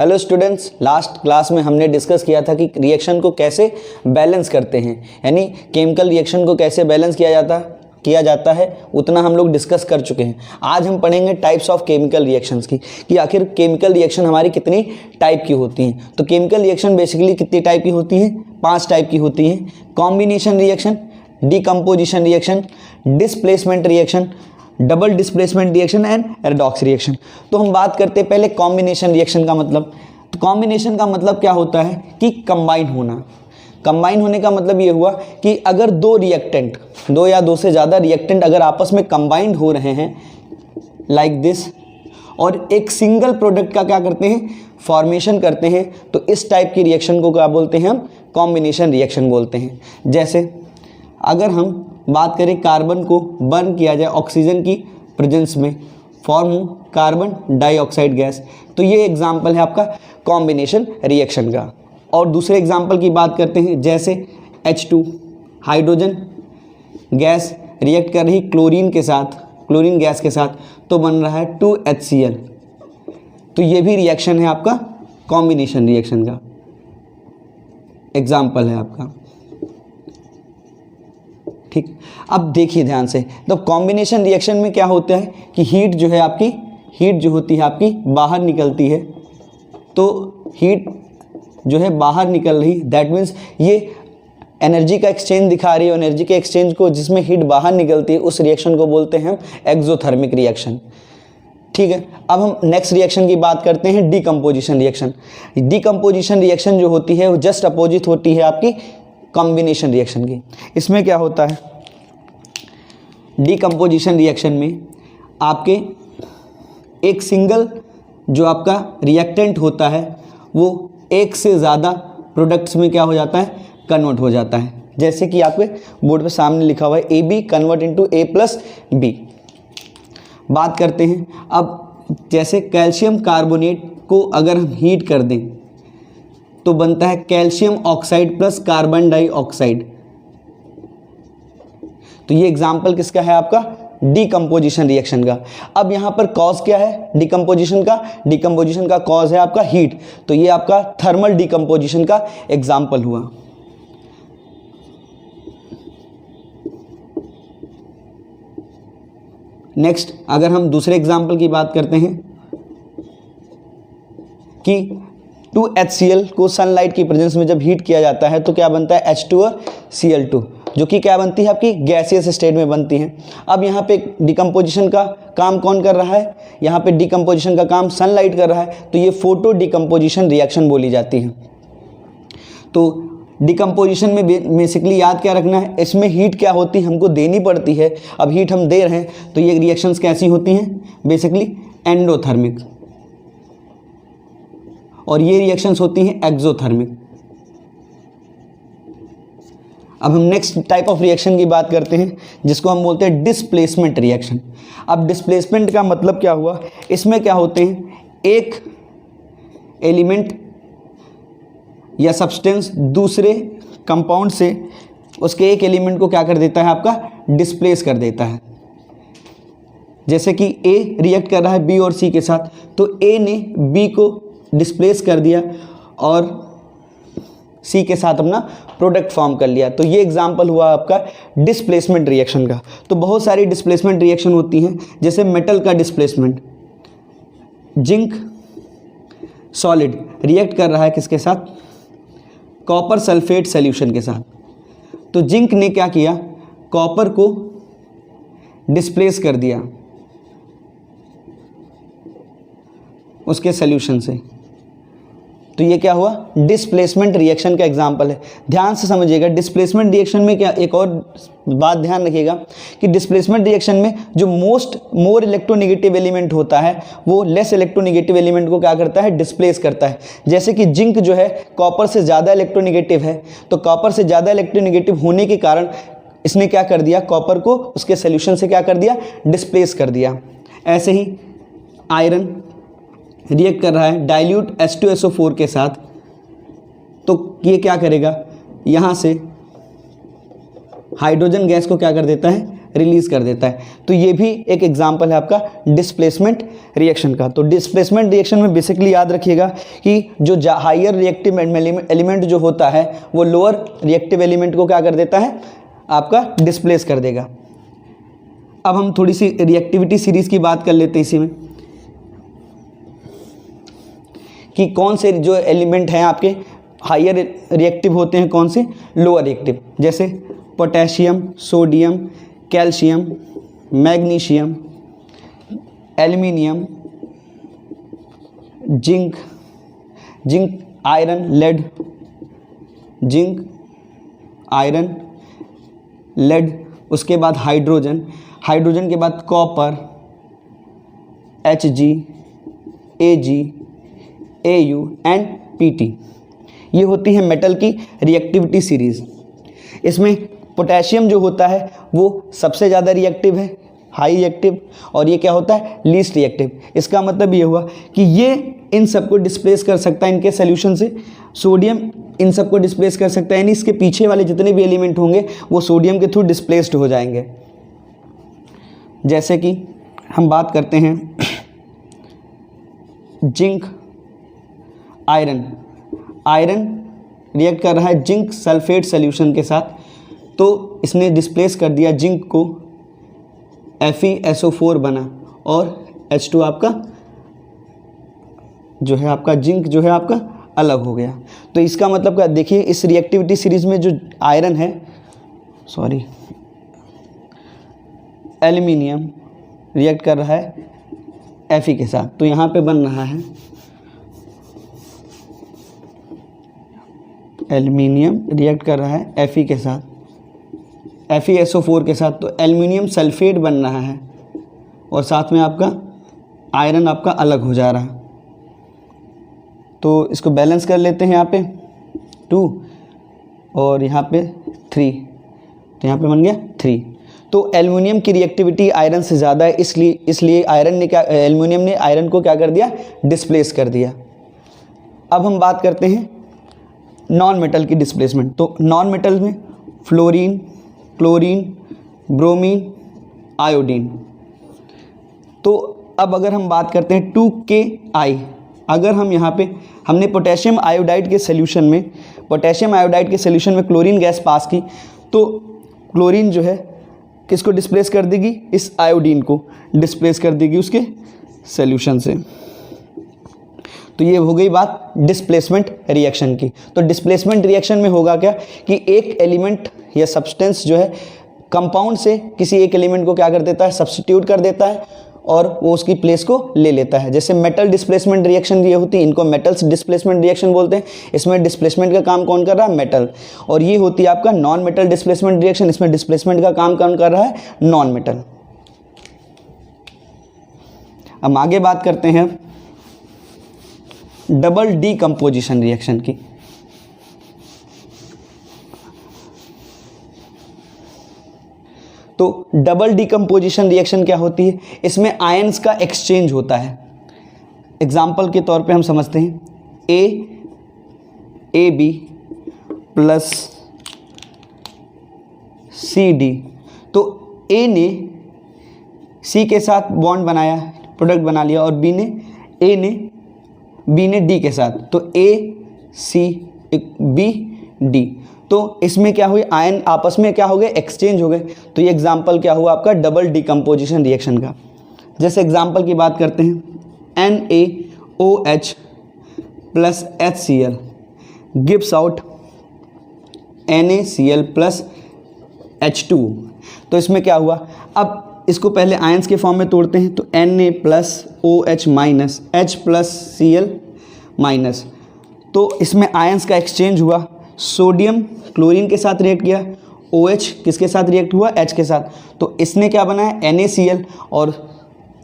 Hello students, last class में हमने discuss किया था कि रिएक्शन को कैसे बैलेंस करते हैं, यानी केमिकल रिएक्शन को कैसे बैलेंस किया जाता है उतना हम लोग डिस्कस कर चुके हैं। आज हम पढ़ेंगे टाइप्स ऑफ केमिकल रिएक्शंस की, कि आखिर केमिकल रिएक्शन हमारी कितनी टाइप की होती हैं। तो केमिकल रिएक्शन बेसिकली कितनी टाइप की होती हैं? 5 टाइप की होती हैं। Combination reaction, decomposition reaction, displacement reaction, double displacement reaction and redox reaction. तो हम बात करते हैं पहले कॉम्बिनेशन रिएक्शन का मतलब। तो कॉम्बिनेशन का मतलब क्या होता है कि कंबाइन होना। कंबाइन होने का मतलब ये हुआ कि अगर दो रिएक्टेंट, दो या दो से ज़्यादा रिएक्टेंट अगर आपस में कंबाइंड हो रहे हैं लाइक दिस, और एक सिंगल प्रोडक्ट का क्या करते हैं, फॉर्मेशन करते हैं, तो इस टाइप की रिएक्शन को क्या बोलते हैं हम? कॉम्बिनेशन रिएक्शन बोलते हैं। जैसे अगर हम बात करें कार्बन को बर्न किया जाए ऑक्सीजन की प्रेजेंस में, फॉर्म हो कार्बन डाइऑक्साइड गैस, तो ये एग्जाम्पल है आपका कॉम्बिनेशन रिएक्शन का। और दूसरे एग्जाम्पल की बात करते हैं, जैसे H2 हाइड्रोजन गैस रिएक्ट कर रही क्लोरीन के साथ, क्लोरीन गैस के साथ, तो बन रहा है 2HCl। तो ये भी रिएक्शन है आपका कॉम्बिनेशन रिएक्शन का एग्जाम्पल है आपका। ठीक, अब देखिए ध्यान से, तो कॉम्बिनेशन रिएक्शन में क्या होता है कि हीट जो है आपकी, हीट जो होती है आपकी बाहर निकलती है। तो हीट जो है बाहर निकल रही, दैट मीन्स ये एनर्जी का एक्सचेंज दिखा रही है। एनर्जी के एक्सचेंज को जिसमें हीट बाहर निकलती है उस रिएक्शन को बोलते हैं हम एक्सोथर्मिक रिएक्शन। ठीक है, अब हम नेक्स्ट रिएक्शन की बात करते हैं, डिकम्पोजिशन रिएक्शन। डिकम्पोजिशन रिएक्शन जो होती है वो जस्ट अपोजिट होती है आपकी कॉम्बिनेशन रिएक्शन की। इसमें क्या होता है, डिकम्पोजिशन रिएक्शन में आपके एक सिंगल जो आपका रिएक्टेंट होता है वो एक से ज़्यादा प्रोडक्ट्स में क्या हो जाता है, कन्वर्ट हो जाता है। जैसे कि आपके बोर्ड पे सामने लिखा हुआ है AB कन्वर्ट इनटू A+B। बात करते हैं अब, जैसे कैल्शियम कार्बोनेट को अगर हम हीट कर दें तो बनता है calcium oxide plus carbon dioxide. तो ये एग्जाम्पल किसका है आपका? डिकम्पोजिशन रिएक्शन का। अब यहाँ पर कॉज क्या है डिकम्पोजिशन का? डिकम्पोजिशन का कॉज है आपका हीट, तो ये आपका थर्मल डिकम्पोजिशन का एग्जाम्पल हुआ। नेक्स्ट अगर हम दूसरे एग्जाम्पल की बात करते हैं कि 2HCl को सनलाइट की प्रेजेंस में जब हीट किया जाता है तो क्या बनता है, H2Cl2, जो कि क्या बनती है आपकी गैसियस स्टेट में बनती है। अब यहाँ पे डिकम्पोजिशन का काम कौन कर रहा है? यहाँ पे डिकम्पोजिशन का काम सनलाइट कर रहा है, तो ये फोटो डिकम्पोजिशन रिएक्शन बोली जाती है। तो डिकम्पोजिशन में बेसिकली याद क्या रखना है, इसमें हीट क्या होती है, हमको देनी पड़ती है। अब हीट हम दे रहे हैं तो ये रिएक्शंस कैसी होती हैं, बेसिकली एंडोथर्मिक, और ये रिएक्शंस होती हैं एक्सोथर्मिक। अब हम नेक्स्ट टाइप ऑफ रिएक्शन की बात करते हैं जिसको हम बोलते हैं डिस्प्लेसमेंट रिएक्शन। अब डिस्प्लेसमेंट का मतलब क्या हुआ, इसमें क्या होते हैं, एक एलिमेंट या सब्सटेंस दूसरे कंपाउंड से उसके एक एलिमेंट को क्या कर देता है आपका, डिस्प्लेस कर देता है। जैसे कि A रिएक्ट कर रहा है B और C के साथ, तो A ने B को डिस्प्लेस कर दिया और C के साथ अपना प्रोडक्ट फॉर्म कर लिया। तो ये एग्जांपल हुआ आपका डिस्प्लेसमेंट रिएक्शन का। तो बहुत सारी डिस्प्लेसमेंट रिएक्शन होती हैं, जैसे मेटल का डिस्प्लेसमेंट, जिंक सॉलिड रिएक्ट कर रहा है किसके साथ, कॉपर सल्फेट सॉल्यूशन के साथ। तो जिंक ने क्या किया, कॉपर को डिस्प्लेस कर दिया उसके सॉल्यूशन से, तो ये क्या हुआ, डिस्प्लेसमेंट रिएक्शन का एग्जांपल है। ध्यान से समझिएगा, डिस्प्लेसमेंट रिएक्शन में क्या, एक और बात ध्यान रखिएगा कि डिस्प्लेसमेंट रिएक्शन में जो मोर इलेक्ट्रोनेगेटिव एलिमेंट होता है वो लेस इलेक्ट्रोनेगेटिव एलिमेंट को क्या करता है, डिस्प्लेस करता है। जैसे कि जिंक जो है कॉपर से ज़्यादा इलेक्ट्रोनेगेटिव है, तो कॉपर से ज़्यादा इलेक्ट्रोनेगेटिव होने के कारण इसने क्या कर दिया, कॉपर को उसके सोल्यूशन से क्या कर दिया, डिस्प्लेस कर दिया। ऐसे ही आयरन रिएक्ट कर रहा है डाइल्यूट H2SO4 के साथ, तो ये क्या करेगा, यहाँ से हाइड्रोजन गैस को क्या कर देता है, रिलीज कर देता है। तो ये भी एक एग्जांपल है आपका डिस्प्लेसमेंट रिएक्शन का। तो डिस्प्लेसमेंट रिएक्शन में बेसिकली याद रखिएगा कि जो हाइयर रिएक्टिव एलिमेंट जो होता है वो लोअर रिएक्टिव एलिमेंट को क्या कर देता है, आपका डिस्प्लेस कर देगा। अब हम थोड़ी सी रिएक्टिविटी सीरीज की बात कर लेते हैं इसी में, कि कौन से जो एलिमेंट हैं आपके हाइयर रिएक्टिव होते हैं, कौन से लोअर रिएक्टिव, जैसे potassium, sodium, calcium, magnesium, aluminium, zinc, iron, lead, zinc, iron, lead, उसके बाद हाइड्रोजन के बाद copper, Hg, Ag, Au and Pt। ये होती है मेटल की रिएक्टिविटी सीरीज। इसमें पोटेशियम जो होता है वो सबसे ज़्यादा रिएक्टिव है, हाई रिएक्टिव, और ये क्या होता है, लीस्ट रिएक्टिव। इसका मतलब ये हुआ कि ये इन सबको डिस्प्लेस कर सकता है इनके सोल्यूशन से। सोडियम इन सबको डिस्प्लेस कर सकता है, यानी इसके पीछे वाले जितने भी एलिमेंट होंगे वो सोडियम के थ्रू डिस्प्लेस्ड हो जाएंगे। जैसे कि हम बात करते हैं जिंक, आयरन रिएक्ट कर रहा है जिंक सल्फेट सॉल्यूशन के साथ, तो इसने डिस्प्लेस कर दिया जिंक को, FeSO4 बना और H2 आपका जो है आपका जिंक जो है आपका अलग हो गया। तो इसका मतलब क्या, देखिए इस रिएक्टिविटी सीरीज में जो आयरन है, सॉरी एल्युमिनियम रिएक्ट कर रहा है Fe के साथ, तो यहाँ पे बन रहा है एल्युमिनियम रिएक्ट कर रहा है Fe के साथ, FeSO4 के साथ, तो एल्युमिनियम सल्फेट बन रहा है और साथ में आपका आयरन आपका अलग हो जा रहा है। तो इसको बैलेंस कर लेते हैं, यहाँ पे 2 और यहाँ पे 3, तो यहाँ पे बन गया 3। तो एल्युमिनियम की रिएक्टिविटी आयरन से ज़्यादा है, इसलिए एल्युमिनियम ने आयरन को क्या कर दिया, डिस्प्लेस कर दिया। अब हम बात करते हैं नॉन मेटल की डिस्प्लेसमेंट। तो नॉन मेटल में फ्लोरीन, क्लोरीन, ब्रोमीन, आयोडीन। तो अब अगर हम बात करते हैं 2KI, अगर हम यहाँ पे हमने पोटेशियम आयोडाइड के सोल्यूशन में क्लोरीन गैस पास की, तो क्लोरीन जो है किसको डिस्प्लेस कर देगी, इस आयोडीन को डिस्प्लेस कर देगी उसके सोल्यूशन से। तो ये हो गई बात डिस्प्लेसमेंट रिएक्शन की। तो डिस्प्लेसमेंट रिएक्शन में होगा क्या कि एक एलिमेंट या सब्सटेंस जो है कंपाउंड से किसी एक एलिमेंट को क्या कर देता है, सब्स्टिट्यूट कर देता है और वो उसकी प्लेस को ले लेता है। जैसे मेटल डिस्प्लेसमेंट रिएक्शन ये होती है, इनको मेटल्स डिस्प्लेसमेंट रिएक्शन बोलते हैं। इसमें डिस्प्लेसमेंट का काम कौन कर रहा है, मेटल। और ये होती है आपका नॉन मेटल डिस्प्लेसमेंट रिएक्शन, इसमें डिस्प्लेसमेंट का काम कौन कर रहा है, नॉन मेटल। अब आगे बात करते हैं डबल डीकम्पोजिशन रिएक्शन की। तो डबल डीकम्पोजिशन रिएक्शन क्या होती है, इसमें आयंस का एक्सचेंज होता है। एग्जाम्पल के तौर पे हम समझते हैं AB प्लस CD। तो A ने C के साथ बॉन्ड बनाया, प्रोडक्ट बना लिया, और B ने D के साथ, तो ACBD। तो इसमें क्या हुई, आयन आपस में क्या हो गए, एक्सचेंज हो गए। तो ये एग्जाम्पल क्या हुआ आपका डबल डीकम्पोजिशन रिएक्शन का। जैसे एग्जाम्पल की बात करते हैं NaOH plus HCl gives out NaCl plus H2। तो इसमें क्या हुआ, अब इसको पहले आयंस के फॉर्म में तोड़ते हैं, तो Na plus OH minus H plus Cl minus. तो इसमें आयंस का एक्सचेंज हुआ, सोडियम क्लोरीन के साथ रिएक्ट किया, OH किसके साथ रिएक्ट हुआ, H के साथ। तो इसने क्या बनाया, NaCl, और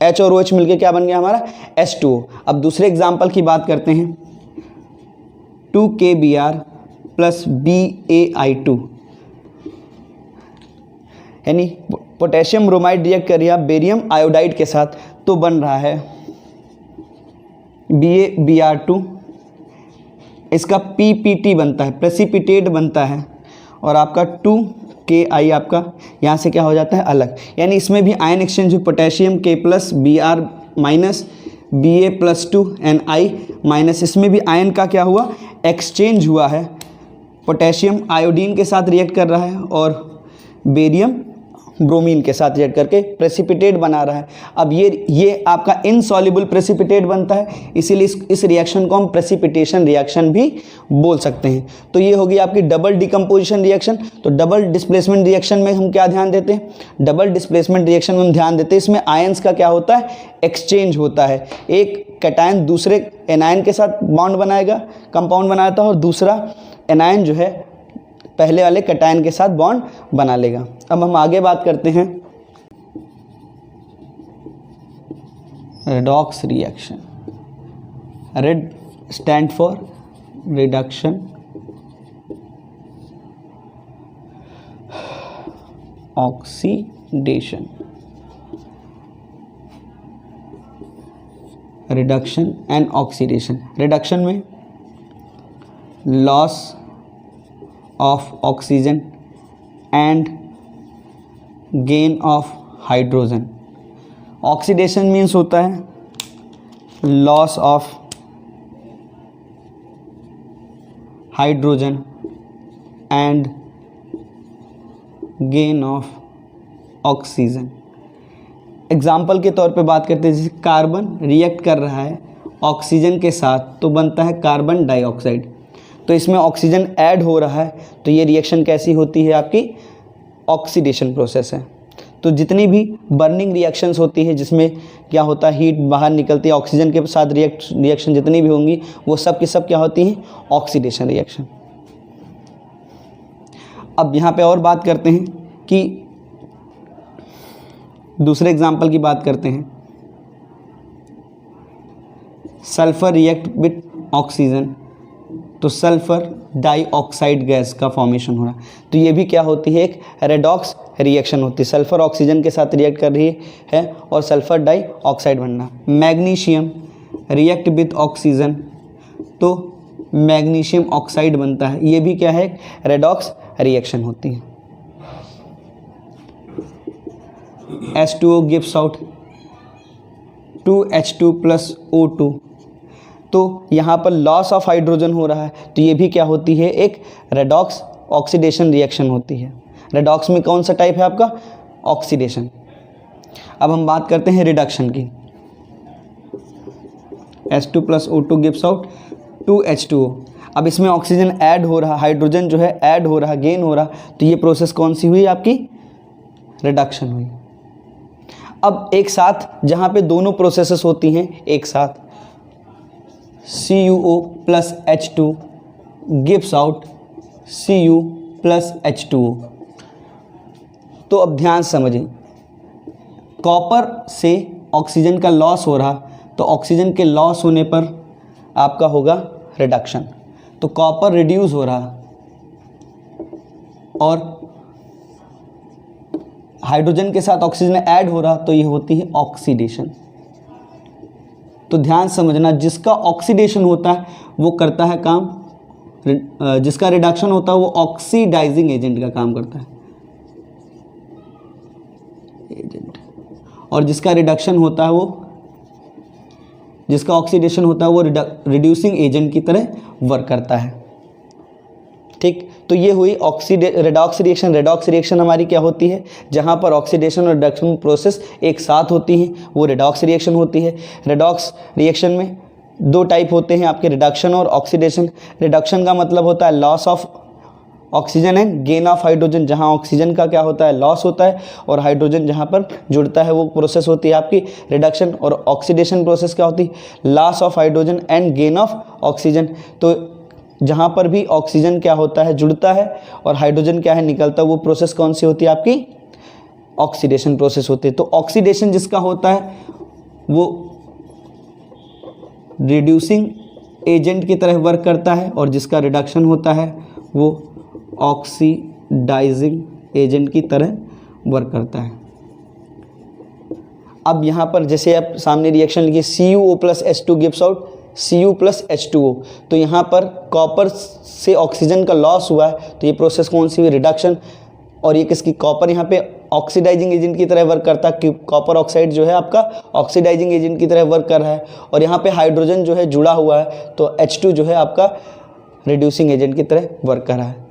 H और OH मिलके क्या बन गया हमारा, H2O। अब दूसरे एग्जाम्पल की बात करते हैं 2KBr प्लस BaI2, यानी पोटेशियम ब्रोमाइड रिएक्ट कर रहा बेरियम आयोडाइड के साथ, तो बन रहा है BaBr2। इसका PPT बनता है, प्रेसिपिटेट बनता है, और आपका 2Ki आपका यहाँ से क्या हो जाता है अलग, यानी इसमें भी आयन एक्सचेंज हुई, potassium K plus Br minus Ba+2Ni minus, इसमें भी आयन का क्या हुआ एक्सचेंज हुआ है, पोटेशियम आयोडीन के साथ रिएक्ट कर रहा है और बेरियम ब्रोमीन के साथ रिएक्ट करके प्रेसिपिटेट बना रहा है। अब ये आपका इनसॉल्युबल प्रेसिपिटेट बनता है, इसीलिए इस रिएक्शन को हम प्रेसिपिटेशन रिएक्शन भी बोल सकते हैं। तो ये होगी आपकी डबल डिकम्पोजिशन रिएक्शन। तो डबल डिस्प्लेसमेंट रिएक्शन में हम क्या ध्यान देते हैं, डबल डिस्प्लेसमेंट रिएक्शन में हम ध्यान देते हैं इसमें आयंस का क्या होता है एक्सचेंज होता है। एक कैटायन दूसरे एनायन के साथ बॉन्ड बनाएगा, कंपाउंड बनाता है, और दूसरा एनायन जो है पहले वाले कैटायन के साथ बॉन्ड बना लेगा। अब हम आगे बात करते हैं redox reaction. Red stand for reduction oxidation, reduction and oxidation. Reduction में loss of oxygen and gain of hydrogen. Oxidation means होता है loss of hydrogen and gain of oxygen. Example के तौर पे बात करते हैं, जैसे कार्बन रिएक्ट कर रहा है ऑक्सीजन के साथ तो बनता है कार्बन डाइऑक्साइड, तो इसमें ऑक्सीजन ऐड हो रहा है, तो ये रिएक्शन कैसी होती है आपकी ऑक्सीडेशन प्रोसेस है। तो जितनी भी बर्निंग रिएक्शंस होती है जिसमें क्या होता है हीट बाहर निकलती है, ऑक्सीजन के साथ रिएक्शन जितनी भी होंगी वो सब की सब क्या होती हैं ऑक्सीडेशन रिएक्शन। अब यहाँ पे और बात करते हैं कि दूसरे एग्जाम्पल की बात करते हैं, सल्फर रिएक्ट विथ ऑक्सीजन, तो सल्फर डाइऑक्साइड गैस का फॉर्मेशन हो रहा है, तो ये भी क्या होती है एक रेडॉक्स रिएक्शन होती है। सल्फर ऑक्सीजन के साथ रिएक्ट कर रही है और सल्फर डाइऑक्साइड बनना। मैग्नीशियम रिएक्ट विथ ऑक्सीजन, तो मैग्नीशियम ऑक्साइड बनता है, ये भी क्या है एक रेडॉक्स रिएक्शन होती है। H2O gives out 2H2 + O2, तो यहाँ पर लॉस ऑफ हाइड्रोजन हो रहा है, तो ये भी क्या होती है एक रेडॉक्स ऑक्सीडेशन रिएक्शन होती है। रेडॉक्स में कौन सा टाइप है आपका ऑक्सीडेशन। अब हम बात करते हैं रिडक्शन की। H2 + O2 gives out 2H2O। अब इसमें ऑक्सीजन ऐड हो रहा, हाइड्रोजन जो है ऐड हो रहा, गेन हो रहा, तो ये प्रोसेस कौन सी हुई आपकी रिडक्शन हुई। अब एक साथ जहाँ पे दोनों प्रोसेसेस होती हैं एक साथ, CuO + H2 gives out Cu + H2O। तो अब ध्यान समझें, कॉपर से ऑक्सीजन का लॉस हो रहा, तो ऑक्सीजन के लॉस होने पर आपका होगा रिडक्शन, तो कॉपर रिड्यूस हो रहा और हाइड्रोजन के साथ ऑक्सीजन ऐड हो रहा, तो ये होती है ऑक्सीडेशन। तो ध्यान समझना, जिसका ऑक्सीडेशन होता है वो करता है काम, जिसका रिडक्शन होता है वो ऑक्सीडाइजिंग एजेंट का काम करता है एजेंट, और जिसका रिडक्शन होता है वो, जिसका ऑक्सीडेशन होता है वो रिड्यूसिंग एजेंट की तरह वर्क करता है। ठीक, तो ये हुई रेडॉक्स रिएक्शन। रेडॉक्स रिएक्शन हमारी क्या होती है, जहाँ पर ऑक्सीडेशन और रिडक्शन प्रोसेस एक साथ होती हैं वो रेडॉक्स रिएक्शन होती है। रेडॉक्स रिएक्शन में दो टाइप होते हैं आपके, रिडक्शन और ऑक्सीडेशन। रिडक्शन का मतलब होता है loss of oxygen and gain of hydrogen, जहाँ ऑक्सीजन का क्या होता है लॉस होता है और हाइड्रोजन जहाँ पर जुड़ता है वो प्रोसेस होती है आपकी रिडक्शन। और ऑक्सीडेशन प्रोसेस क्या होती है, loss of hydrogen and gain of oxygen. तो जहाँ पर भी ऑक्सीजन क्या होता है जुड़ता है और हाइड्रोजन क्या है निकलता है, वो प्रोसेस कौन सी होती है आपकी ऑक्सीडेशन प्रोसेस होती है। तो ऑक्सीडेशन जिसका होता है वो रिड्यूसिंग एजेंट की तरह वर्क करता है और जिसका रिडक्शन होता है वो ऑक्सीडाइजिंग एजेंट की तरह वर्क करता है। अब यहाँ पर जैसे आप सामने रिएक्शन लिखिए, CuO + H2 gives out Cu plus H2O। तो यहाँ पर कॉपर से ऑक्सीजन का लॉस हुआ है, तो ये प्रोसेस कौन सी हुई, रिडक्शन। और ये किसकी, कॉपर यहाँ पे ऑक्सीडाइजिंग एजेंट की तरह वर्क करता है, कॉपर ऑक्साइड जो है आपका ऑक्सीडाइजिंग एजेंट की तरह वर्क कर रहा है। और यहाँ पे हाइड्रोजन जो है जुड़ा हुआ है, तो H2 जो है आपका रिड्यूसिंग एजेंट की तरह वर्क कर रहा है।